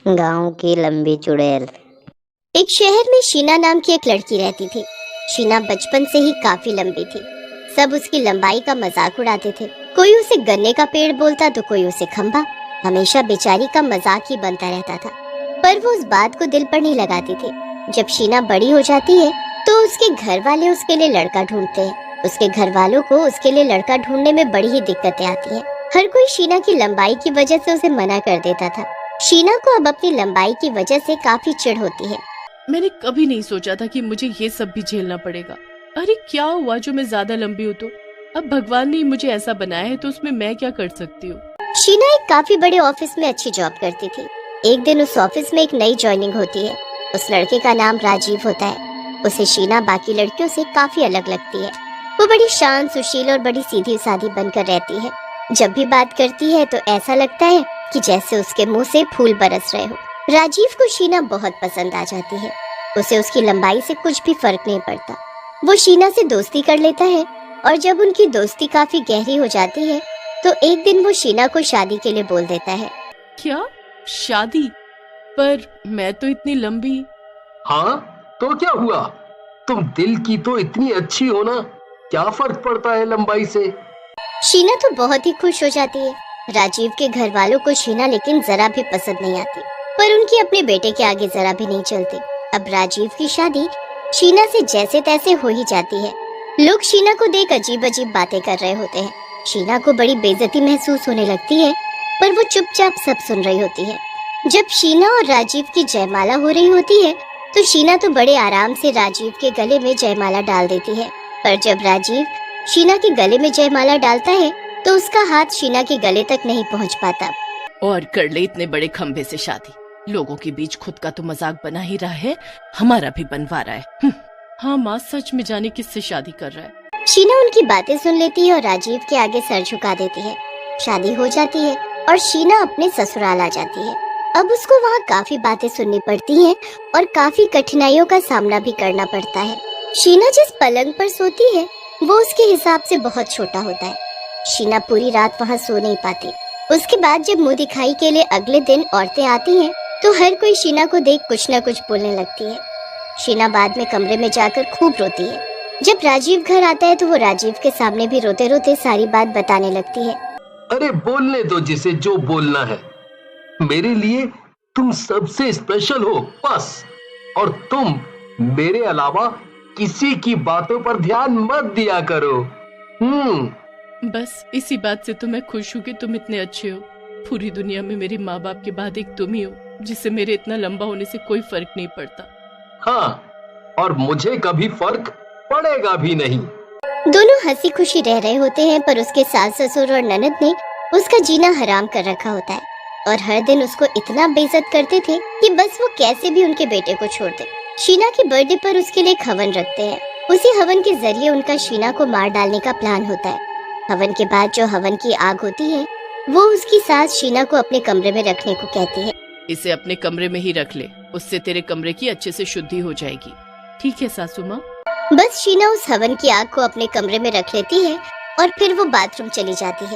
गांव की लंबी चुड़ैल। एक शहर में शीना नाम की एक लड़की रहती थी। शीना बचपन से ही काफी लंबी थी। सब उसकी लंबाई का मजाक उड़ाते थे। कोई उसे गन्ने का पेड़ बोलता तो कोई उसे खंभा। हमेशा बेचारी का मजाक ही बनता रहता था, पर वो उस बात को दिल पर नहीं लगाती थी। जब शीना बड़ी हो जाती है तो उसके घर वाले उसके लिए लड़का ढूंढते हैं। उसके घर वालों को उसके लिए लड़का ढूंढने में बड़ी ही दिक्कतें आती हैं। हर कोई शीना की लंबाई की वजह से उसे मना कर देता था। शीना को अब अपनी लंबाई की वजह से काफी चिढ़ होती है। मैंने कभी नहीं सोचा था कि मुझे ये सब भी झेलना पड़ेगा। अरे क्या हुआ जो मैं ज्यादा लंबी हूँ तो? अब भगवान ने मुझे ऐसा बनाया है तो उसमें मैं क्या कर सकती हूँ। शीना एक काफी बड़े ऑफिस में अच्छी जॉब करती थी। एक दिन उस ऑफिस में एक नई ज्वाइनिंग होती है। उस लड़के का नाम राजीव होता है। उसे शीना बाकी लड़कियों से काफी अलग लगती है। वो बड़ी शांत, सुशील और बड़ी सीधी सादी बनकर रहती है। जब भी बात करती है तो ऐसा लगता है कि जैसे उसके मुंह से फूल बरस रहे हो। राजीव को शीना बहुत पसंद आ जाती है। उसे उसकी लंबाई से कुछ भी फर्क नहीं पड़ता। वो शीना से दोस्ती कर लेता है और जब उनकी दोस्ती काफी गहरी हो जाती है तो एक दिन वो शीना को शादी के लिए बोल देता है। क्या शादी? पर मैं तो इतनी लंबी। हाँ तो क्या हुआ, तुम दिल की तो इतनी अच्छी हो ना, क्या फर्क पड़ता है लंबाई से। शीना तो बहुत ही खुश हो जाती है। राजीव के घर वालों को शीना लेकिन जरा भी पसंद नहीं आती, पर उनकी अपने बेटे के आगे जरा भी नहीं चलती। अब राजीव की शादी शीना से जैसे तैसे हो ही जाती है। लोग शीना को देख अजीब अजीब बातें कर रहे होते हैं। शीना को बड़ी बेइज्जती महसूस होने लगती है, पर वो चुपचाप सब सुन रही होती है। जब शीना और राजीव की जयमाला हो रही होती है तो शीना तो बड़े आराम से राजीव के गले में जयमाला डाल देती है, पर जब राजीव शीना के गले में जयमाला डालता है तो उसका हाथ शीना के गले तक नहीं पहुंच पाता। और कर ले इतने बड़े खंभे से शादी। लोगों के बीच खुद का तो मजाक बना ही रहा है, हमारा भी बनवा रहा है। हाँ माँ, सच में जाने किससे शादी कर रहा है। शीना उनकी बातें सुन लेती है और राजीव के आगे सर झुका देती है। शादी हो जाती है और शीना अपने ससुराल आ जाती है। अब उसको वहाँ काफी बातें सुननी पड़ती हैं और काफी कठिनाइयों का सामना भी करना पड़ता है। शीना जिस पलंग पर सोती है वो उसके हिसाब से बहुत छोटा होता है। शीना पूरी रात वहाँ सो नहीं पाती। उसके बाद जब मुंह दिखाई के लिए अगले दिन औरतें आती हैं तो हर कोई शीना को देख कुछ न कुछ बोलने लगती है। शीना बाद में कमरे में जाकर खूब रोती है। जब राजीव घर आता है तो वो राजीव के सामने भी रोते रोते सारी बात बताने लगती है। अरे बोलने दो जिसे जो बोलना है, मेरे लिए तुम सबसे स्पेशल हो बस, और तुम मेरे अलावा किसी की बातों पर ध्यान मत दिया करो। बस इसी बात से तो मैं खुश हूँ कि तुम इतने अच्छे हो। पूरी दुनिया में मेरे माँ बाप के बाद एक तुम ही हो जिससे मेरे इतना लंबा होने से कोई फर्क नहीं पड़ता। हाँ, और मुझे कभी फर्क पड़ेगा भी नहीं। दोनों हंसी खुशी रह रहे होते हैं, पर उसके सास ससुर और ननद ने उसका जीना हराम कर रखा होता है और हर दिन उसको इतना बेइज्जत करते थे कि बस वो कैसे भी उनके बेटे को छोड़ दे। शीना के बर्थडे पर उसके लिए एक हवन रखते हैं। उसी हवन के जरिए उनका शीना को मार डालने का प्लान होता है। हवन के बाद जो हवन की आग होती है वो उसकी सास शीना को अपने कमरे में रखने को कहती है। इसे अपने कमरे में ही रख ले, उससे तेरे कमरे की अच्छे से शुद्धि हो जाएगी। ठीक है सासू माँ। बस शीना उस हवन की आग को अपने कमरे में रख लेती है और फिर वो बाथरूम चली जाती है।